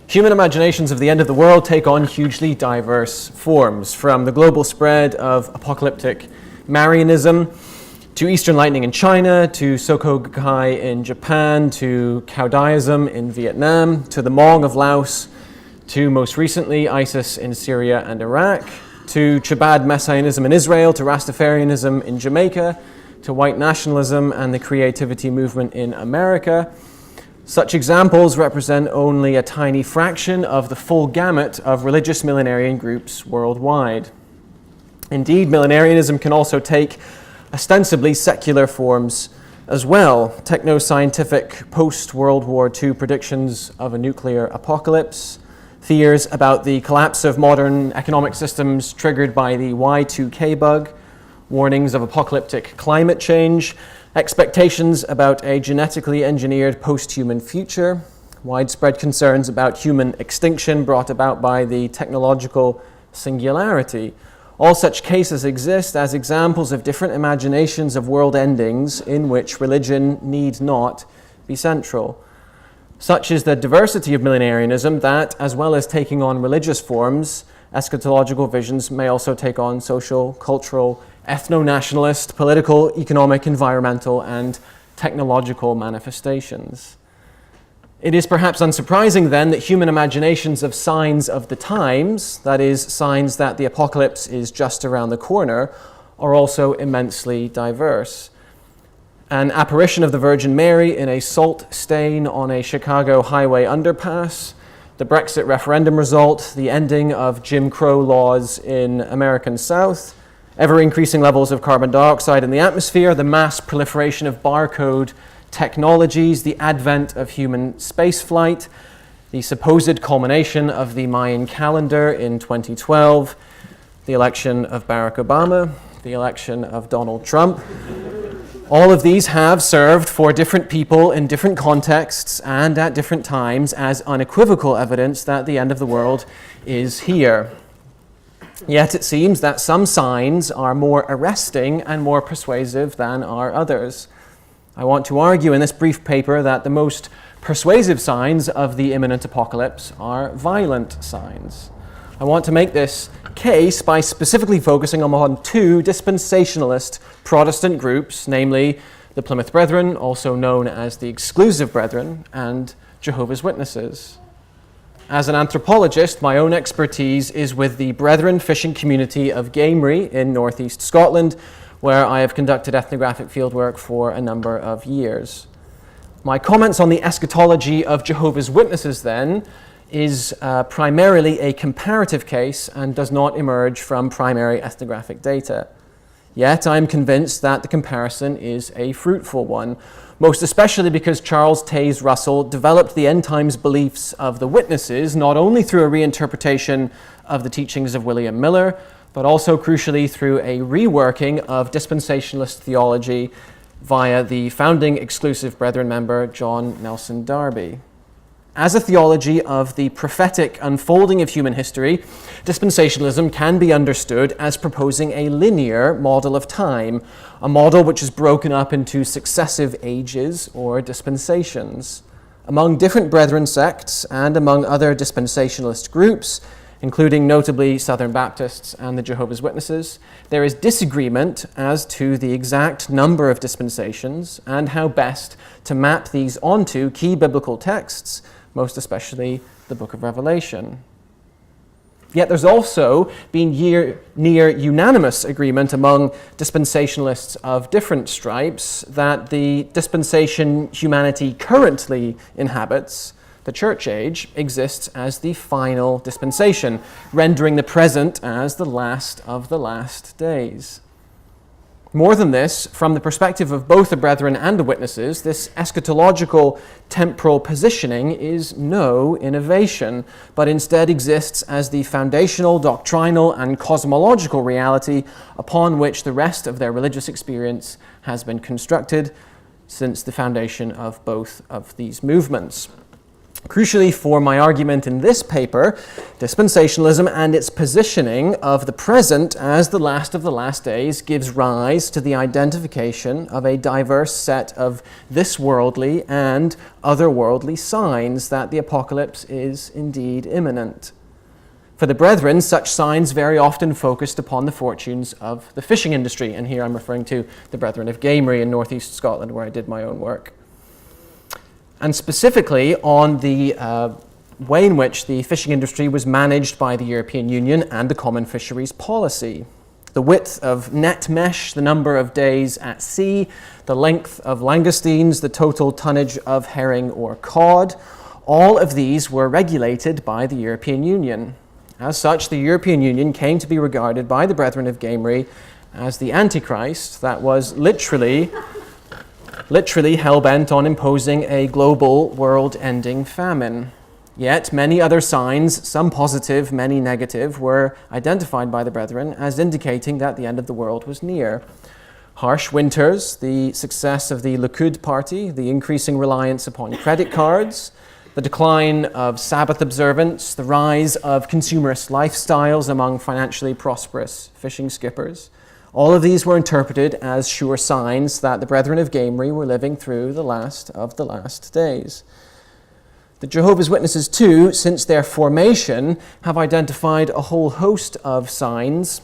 Human imaginations of the end of the world take on hugely diverse forms, from the global spread of apocalyptic Marianism to Eastern Lightning in China, to Sokogai in Japan, to Caodaism in Vietnam, to the Hmong of Laos, to most recently ISIS in Syria and Iraq, to Chabad Messianism in Israel, to Rastafarianism in Jamaica, to white nationalism and the creativity movement in America. Such examples represent only a tiny fraction of the full gamut of religious millenarian groups worldwide. Indeed, millenarianism can also take ostensibly secular forms as well. Techno-scientific post-World War II predictions of a nuclear apocalypse, fears about the collapse of modern economic systems triggered by the Y2K bug, warnings of apocalyptic climate change, expectations about a genetically engineered post-human future, widespread concerns about human extinction brought about by the technological singularity. All such cases exist as examples of different imaginations of world endings in which religion need not be central. Such is the diversity of millenarianism that, as well as taking on religious forms, eschatological visions may also take on social, cultural, ethno-nationalist, political, economic, environmental, and technological manifestations. It is perhaps unsurprising then that human imaginations of signs of the times, that is, signs that the apocalypse is just around the corner, are also immensely diverse. An apparition of the Virgin Mary in a salt stain on a Chicago highway underpass, the Brexit referendum result, the ending of Jim Crow laws in American South, ever-increasing levels of carbon dioxide in the atmosphere, the mass proliferation of barcode technologies, the advent of human spaceflight, the supposed culmination of the Mayan calendar in 2012, the election of Barack Obama, the election of Donald Trump. All of these have served for different people in different contexts and at different times as unequivocal evidence that the end of the world is here. Yet it seems that some signs are more arresting and more persuasive than are others. I want to argue in this brief paper that the most persuasive signs of the imminent apocalypse are violent signs. I want to make this case by specifically focusing on two dispensationalist Protestant groups, namely the Plymouth Brethren, also known as the Exclusive Brethren, and Jehovah's Witnesses. As an anthropologist, my own expertise is with the Brethren fishing community of Gamery in northeast Scotland, where I have conducted ethnographic fieldwork for a number of years. My comments on the eschatology of Jehovah's Witnesses, then, is primarily a comparative case and does not emerge from primary ethnographic data. Yet I am convinced that the comparison is a fruitful one, most especially because Charles Taze Russell developed the end times beliefs of the witnesses not only through a reinterpretation of the teachings of William Miller, but also crucially through a reworking of dispensationalist theology via the founding Exclusive Brethren member John Nelson Darby. As a theology of the prophetic unfolding of human history, dispensationalism can be understood as proposing a linear model of time, a model which is broken up into successive ages or dispensations. Among different Brethren sects and among other dispensationalist groups, including notably Southern Baptists and the Jehovah's Witnesses, there is disagreement as to the exact number of dispensations and how best to map these onto key biblical texts, most especially the book of Revelation. Yet there's also been near unanimous agreement among dispensationalists of different stripes that the dispensation humanity currently inhabits, the church age, exists as the final dispensation, rendering the present as the last of the last days. More than this, from the perspective of both the Brethren and the Witnesses, this eschatological temporal positioning is no innovation, but instead exists as the foundational, doctrinal, and cosmological reality upon which the rest of their religious experience has been constructed since the foundation of both of these movements. Crucially for my argument in this paper, dispensationalism and its positioning of the present as the last of the last days gives rise to the identification of a diverse set of this-worldly and otherworldly signs that the apocalypse is indeed imminent. For the brethren, such signs very often focused upon the fortunes of the fishing industry, and here I'm referring to the Brethren of Gamery in northeast Scotland, where I did my own work. And specifically on the way in which the fishing industry was managed by the European Union and the Common Fisheries Policy. The width of net mesh, the number of days at sea, the length of langoustines, the total tonnage of herring or cod, all of these were regulated by the European Union. As such, the European Union came to be regarded by the Brethren of Gamery as the Antichrist that was literally hell-bent on imposing a global world-ending famine. Yet many other signs, some positive, many negative, were identified by the Brethren as indicating that the end of the world was near. Harsh winters, the success of the Likud party, the increasing reliance upon credit cards, the decline of Sabbath observance, the rise of consumerist lifestyles among financially prosperous fishing skippers. All of these were interpreted as sure signs that the Brethren of Gamery were living through the last of the last days. The Jehovah's Witnesses, too, since their formation, have identified a whole host of signs.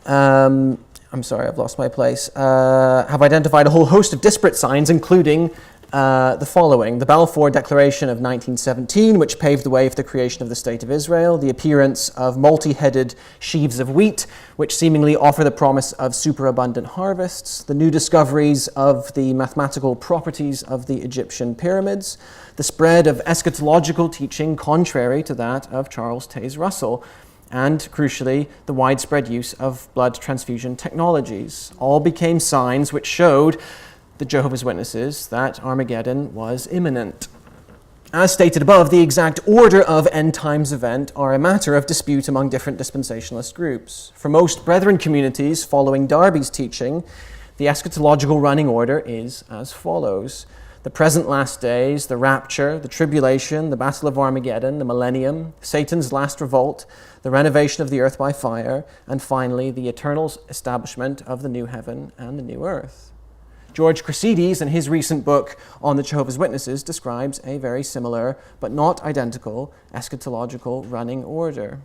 I'm sorry, I've lost my place. Have identified a whole host of disparate signs, including the following: the Balfour Declaration of 1917, which paved the way for the creation of the State of Israel, the appearance of multi-headed sheaves of wheat, which seemingly offer the promise of superabundant harvests, the new discoveries of the mathematical properties of the Egyptian pyramids, the spread of eschatological teaching contrary to that of Charles Taze Russell, and, crucially, the widespread use of blood transfusion technologies. All became signs which showed the Jehovah's Witnesses that Armageddon was imminent. As stated above, the exact order of end times event are a matter of dispute among different dispensationalist groups. For most brethren communities following Darby's teaching, the eschatological running order is as follows: the present last days, the rapture, the tribulation, the battle of Armageddon, the millennium, Satan's last revolt, the renovation of the earth by fire, and finally the eternal establishment of the new heaven and the new earth. George Chrysaides, in his recent book on the Jehovah's Witnesses, describes a very similar but not identical eschatological running order.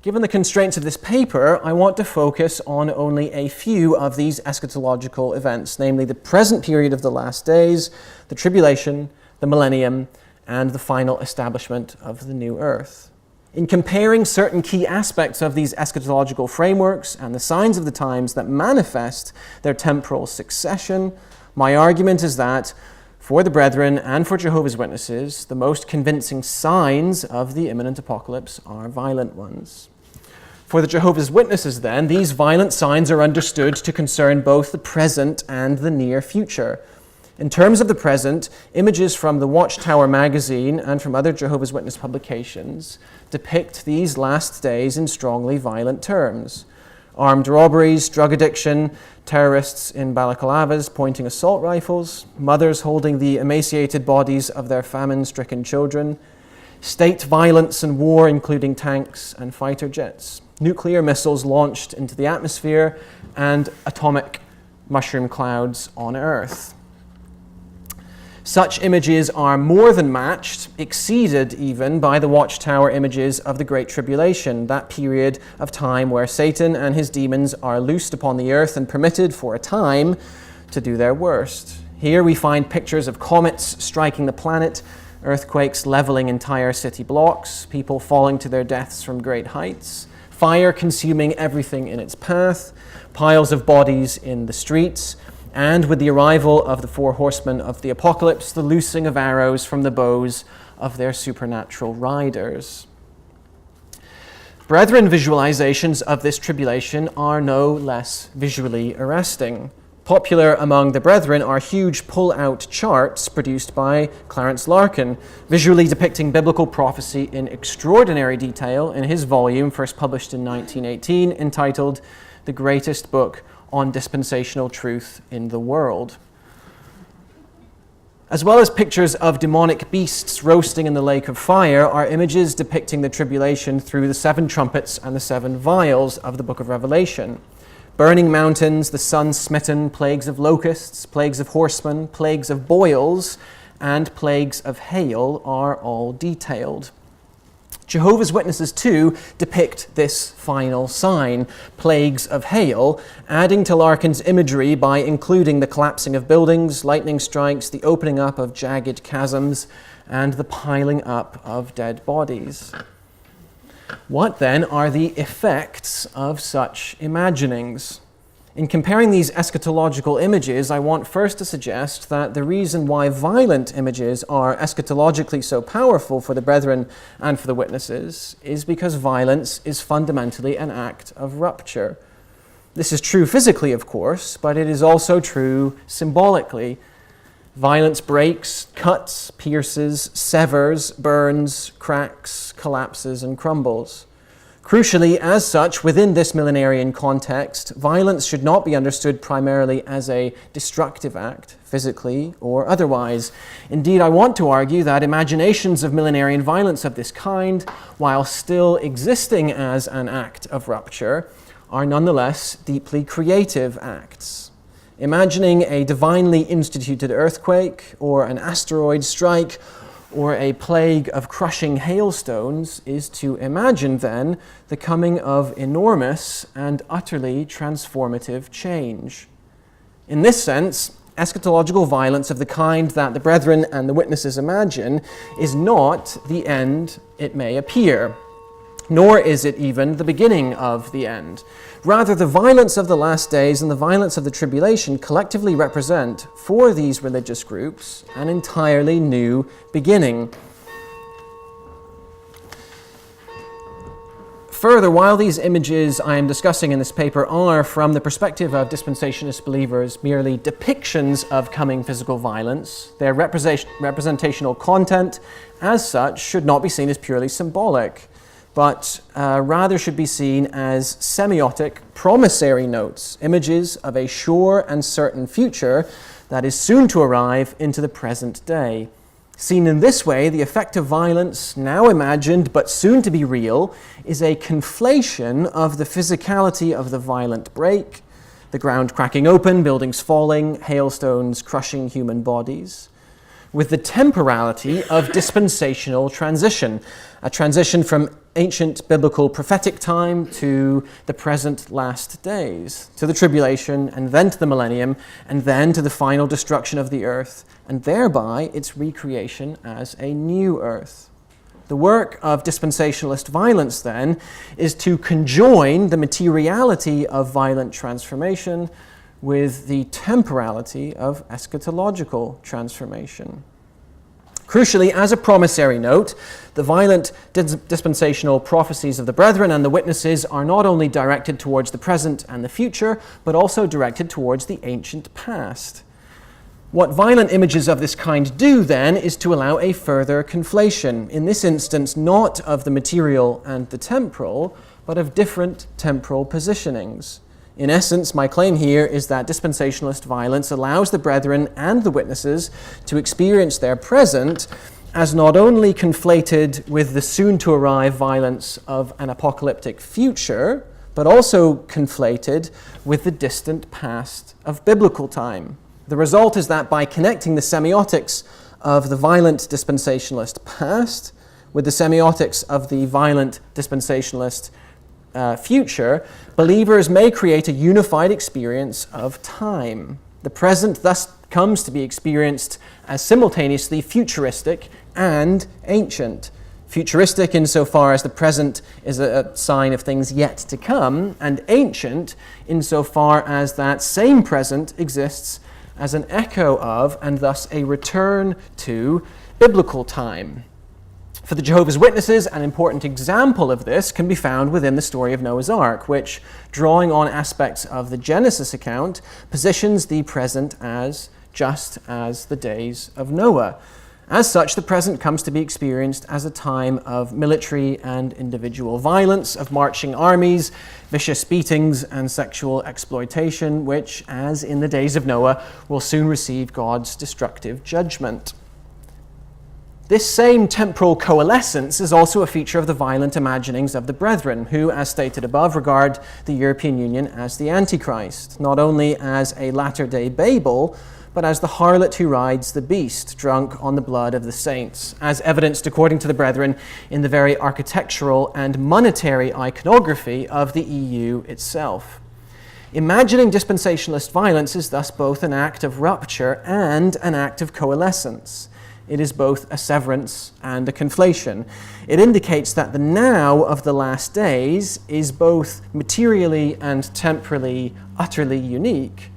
Given the constraints of this paper, I want to focus on only a few of these eschatological events, namely the present period of the last days, the tribulation, the millennium, and the final establishment of the new earth. In comparing certain key aspects of these eschatological frameworks and the signs of the times that manifest their temporal succession, my argument is that, for the Brethren and for Jehovah's Witnesses, the most convincing signs of the imminent apocalypse are violent ones. For the Jehovah's Witnesses, then, these violent signs are understood to concern both the present and the near future. In terms of the present, images from the Watchtower magazine and from other Jehovah's Witness publications depict these last days in strongly violent terms. Armed robberies, drug addiction, terrorists in balaclavas pointing assault rifles, mothers holding the emaciated bodies of their famine-stricken children, state violence and war including tanks and fighter jets, nuclear missiles launched into the atmosphere, and atomic mushroom clouds on Earth. Such images are more than matched, exceeded even, by the Watchtower images of the Great Tribulation, that period of time where Satan and his demons are loosed upon the earth and permitted for a time to do their worst. Here we find pictures of comets striking the planet, earthquakes leveling entire city blocks, people falling to their deaths from great heights, fire consuming everything in its path, piles of bodies in the streets, and with the arrival of the four horsemen of the apocalypse, the loosing of arrows from the bows of their supernatural riders. Brethren visualizations of this tribulation are no less visually arresting. Popular among the brethren are huge pull-out charts produced by Clarence Larkin, visually depicting biblical prophecy in extraordinary detail in his volume, first published in 1918, entitled The Greatest Book on Dispensational Truth in the World. As well as pictures of demonic beasts roasting in the lake of fire are images depicting the tribulation through the 7 trumpets and the 7 vials of the book of Revelation. Burning mountains, the sun smitten, plagues of locusts, plagues of horsemen, plagues of boils, and plagues of hail are all detailed. Jehovah's Witnesses too depict this final sign, plagues of hail, adding to Larkin's imagery by including the collapsing of buildings, lightning strikes, the opening up of jagged chasms, and the piling up of dead bodies. What then are the effects of such imaginings? In comparing these eschatological images, I want first to suggest that the reason why violent images are eschatologically so powerful for the brethren and for the witnesses is because violence is fundamentally an act of rupture. This is true physically, of course, but it is also true symbolically. Violence breaks, cuts, pierces, severs, burns, cracks, collapses, and crumbles. Crucially, as such, within this millenarian context, violence should not be understood primarily as a destructive act, physically or otherwise. Indeed, I want to argue that imaginations of millenarian violence of this kind, while still existing as an act of rupture, are nonetheless deeply creative acts. Imagining a divinely instituted earthquake, or an asteroid strike, or a plague of crushing hailstones is to imagine, then, the coming of enormous and utterly transformative change. In this sense, eschatological violence of the kind that the brethren and the witnesses imagine is not the end it may appear, nor is it even the beginning of the end. Rather, the violence of the last days and the violence of the tribulation collectively represent, for these religious groups, an entirely new beginning. Further, while these images I am discussing in this paper are, from the perspective of dispensationalist believers, merely depictions of coming physical violence, their representational content, as such, should not be seen as purely symbolic, but rather should be seen as semiotic promissory notes, images of a sure and certain future that is soon to arrive into the present day. Seen in this way, the effect of violence, now imagined but soon to be real, is a conflation of the physicality of the violent break, the ground cracking open, buildings falling, hailstones crushing human bodies, with the temporality of dispensational transition, a transition from ancient biblical prophetic time to the present last days, to the tribulation, and then to the millennium, and then to the final destruction of the earth, and thereby its recreation as a new earth. The work of dispensationalist violence, then, is to conjoin the materiality of violent transformation with the temporality of eschatological transformation. Crucially, as a promissory note, the violent dispensational prophecies of the brethren and the witnesses are not only directed towards the present and the future, but also directed towards the ancient past. What violent images of this kind do, then, is to allow a further conflation, in this instance not of the material and the temporal, but of different temporal positionings. In essence, my claim here is that dispensationalist violence allows the brethren and the witnesses to experience their present as not only conflated with the soon-to-arrive violence of an apocalyptic future, but also conflated with the distant past of biblical time. The result is that by connecting the semiotics of the violent dispensationalist past with the semiotics of the violent dispensationalist future, believers may create a unified experience of time. The present thus comes to be experienced as simultaneously futuristic and ancient. Futuristic insofar as the present is a sign of things yet to come, and ancient insofar as that same present exists as an echo of, and thus a return to, biblical time. For the Jehovah's Witnesses, an important example of this can be found within the story of Noah's Ark, which, drawing on aspects of the Genesis account, positions the present as just as the days of Noah. As such, the present comes to be experienced as a time of military and individual violence, of marching armies, vicious beatings, and sexual exploitation, which, as in the days of Noah, will soon receive God's destructive judgment. This same temporal coalescence is also a feature of the violent imaginings of the brethren, who, as stated above, regard the European Union as the Antichrist, not only as a latter-day Babel, but as the harlot who rides the beast, drunk on the blood of the saints, as evidenced, according to the brethren, in the very architectural and monetary iconography of the EU itself. Imagining dispensationalist violence is thus both an act of rupture and an act of coalescence. It is both a severance and a conflation. It indicates that the now of the last days is both materially and temporally utterly unique,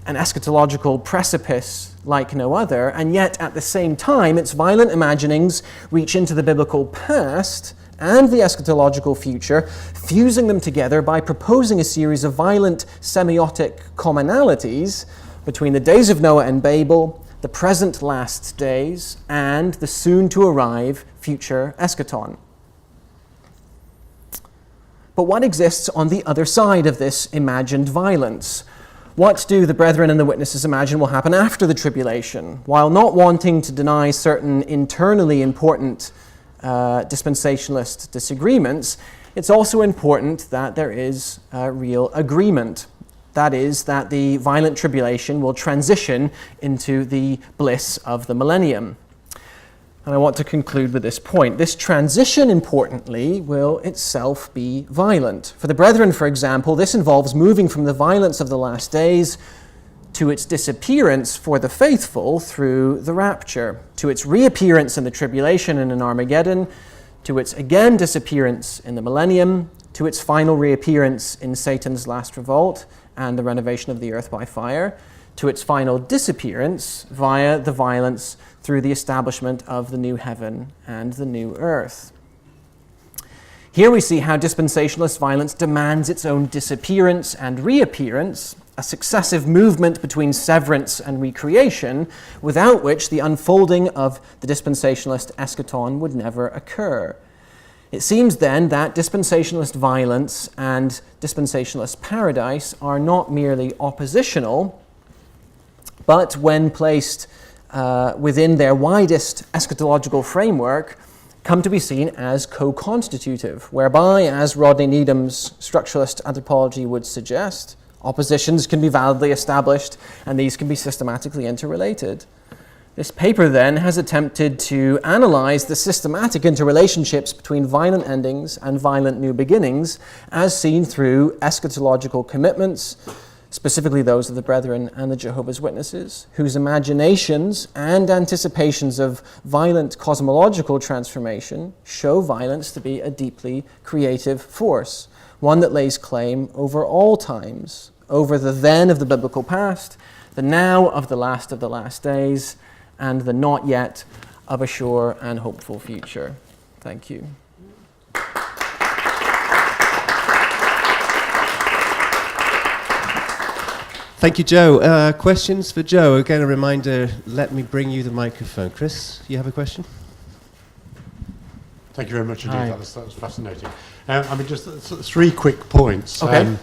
an eschatological precipice like no other, and yet at the same time its violent imaginings reach into the biblical past and the eschatological future, fusing them together by proposing a series of violent semiotic commonalities between the days of Noah and Babel, the present last days, and the soon-to-arrive future eschaton. But what exists on the other side of this imagined violence? What do the brethren and the witnesses imagine will happen after the tribulation? While not wanting to deny certain internally important dispensationalist disagreements, it's also important that there is real agreement. That is, that the violent tribulation will transition into the bliss of the millennium. And I want to conclude with this point. This transition, importantly, will itself be violent. For the brethren, for example, this involves moving from the violence of the last days to its disappearance for the faithful through the rapture, to its reappearance in the tribulation and in Armageddon, to its again disappearance in the millennium, to its final reappearance in Satan's last revolt and the renovation of the earth by fire, to its final disappearance via the violence through the establishment of the new heaven and the new earth. Here we see how dispensationalist violence demands its own disappearance and reappearance, a successive movement between severance and recreation, without which the unfolding of the dispensationalist eschaton would never occur. It seems then that dispensationalist violence and dispensationalist paradise are not merely oppositional, but when placed within their widest eschatological framework, come to be seen as co-constitutive, whereby, as Rodney Needham's structuralist anthropology would suggest, oppositions can be validly established and these can be systematically interrelated. This paper then has attempted to analyze the systematic interrelationships between violent endings and violent new beginnings as seen through eschatological commitments, specifically those of the brethren and the Jehovah's Witnesses, whose imaginations and anticipations of violent cosmological transformation show violence to be a deeply creative force, one that lays claim over all times, over the then of the biblical past, the now of the last days, and the not yet of a sure and hopeful future. Thank you. Thank you, Joe. Questions for Joe? Again, a reminder, let me bring you the microphone. Chris, you have a question? Thank you very much indeed. Hi. That was fascinating. Just three quick points. Okay.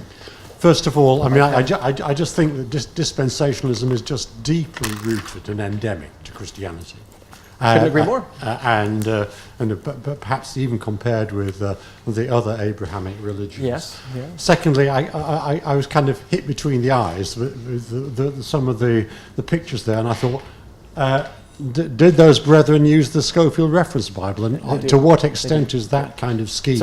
First of all, I just think that dispensationalism is just deeply rooted and endemic to Christianity. Couldn't agree more. But perhaps even compared with the other Abrahamic religions. Yes. Yeah. Secondly, I was kind of hit between the eyes with some of the pictures there, and I thought, did those brethren use the Schofield Reference Bible, and to what extent is that kind of scheme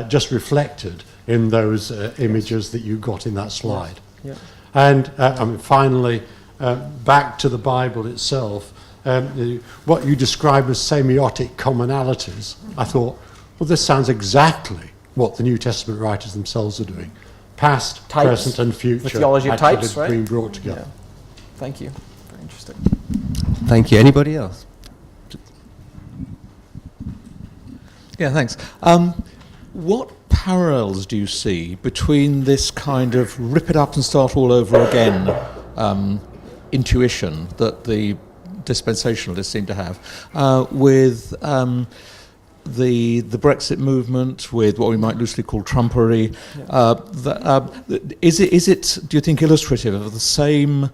just reflected in those images that you got in that slide? Yeah. And finally, back to the Bible itself, what you describe as semiotic commonalities, I thought, well, this sounds exactly what the New Testament writers themselves are doing. Past, Types, present, and future. the theology of types, right? Being brought together. Yeah. Thank you. Very interesting. Thank you. Anybody else? Yeah, thanks. What parallels do you see between this kind of rip it up and start all over again intuition that the dispensationalists seem to have, with the Brexit movement, with what we might loosely call Trumpery. Is it, do you think, illustrative of the same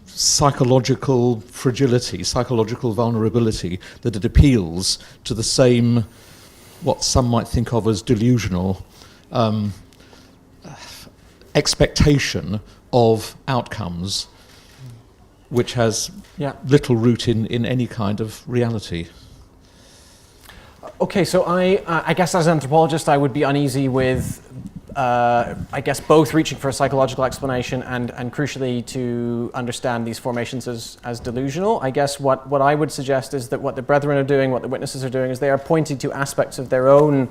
psychological fragility, psychological vulnerability, that it appeals to the same, what some might think of as delusional expectation of outcomes, which has little root in any kind of reality? Okay, so I guess as an anthropologist, I would be uneasy with, I guess, both reaching for a psychological explanation and crucially to understand these formations as delusional. I guess what I would suggest is that what the brethren are doing, what the witnesses are doing, is they are pointing to aspects of their own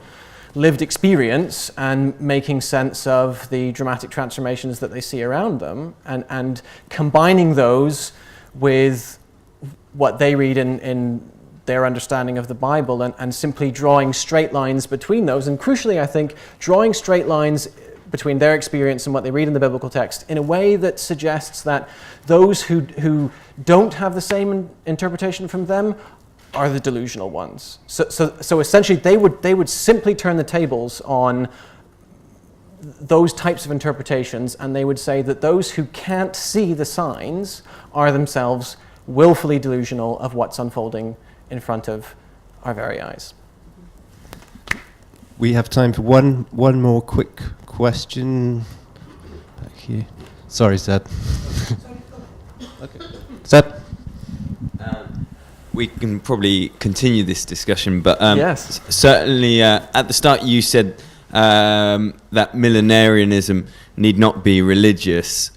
lived experience and making sense of the dramatic transformations that they see around them, and combining those with what they read in their understanding of the Bible, and simply drawing straight lines between those, and crucially, I think, drawing straight lines between their experience and what they read in the biblical text in a way that suggests that those who don't have the same interpretation from them are the delusional ones. So essentially, they would simply turn the tables on those types of interpretations, and they would say that those who can't see the signs are themselves willfully delusional of what's unfolding in front of our very eyes. We have time for one more quick question. Back here. Sorry, Zed. Okay. Zed? We can probably continue this discussion, but Yes. Certainly at the start you said that millenarianism need not be religious.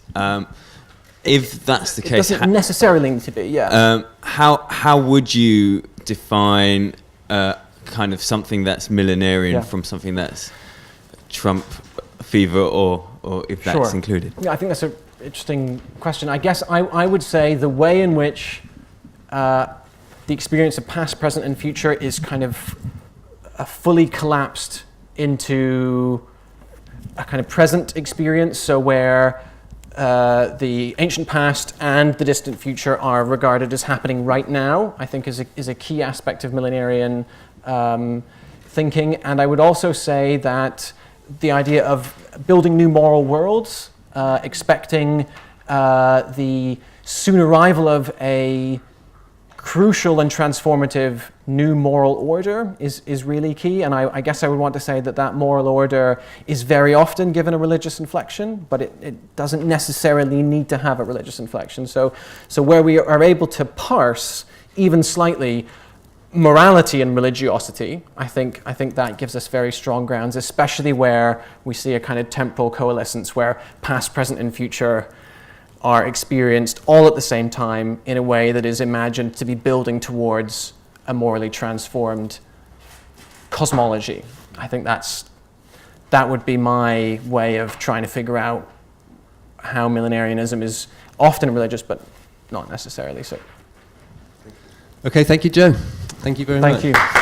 If that's the case, it doesn't necessarily need to be. Yeah. how would you define kind of something that's millenarian from something that's Trump fever, or if that's included? Yeah, I think that's an interesting question. I guess I would say the way in which the experience of past, present, and future is kind of fully collapsed into a kind of present experience, so where the ancient past and the distant future are regarded as happening right now, I think is a key aspect of millenarian thinking. And I would also say that the idea of building new moral worlds, expecting the soon arrival of a crucial and transformative new moral order is really key. And I guess I would want to say that moral order is very often given a religious inflection, but it doesn't necessarily need to have a religious inflection. So where we are able to parse even slightly morality and religiosity, I think that gives us very strong grounds, especially where we see a kind of temporal coalescence where past, present, and future are experienced all at the same time in a way that is imagined to be building towards a morally transformed cosmology. I think that would be my way of trying to figure out how millenarianism is often religious, but not necessarily so. Okay, thank you, Joe. Thank you very much. Thank you.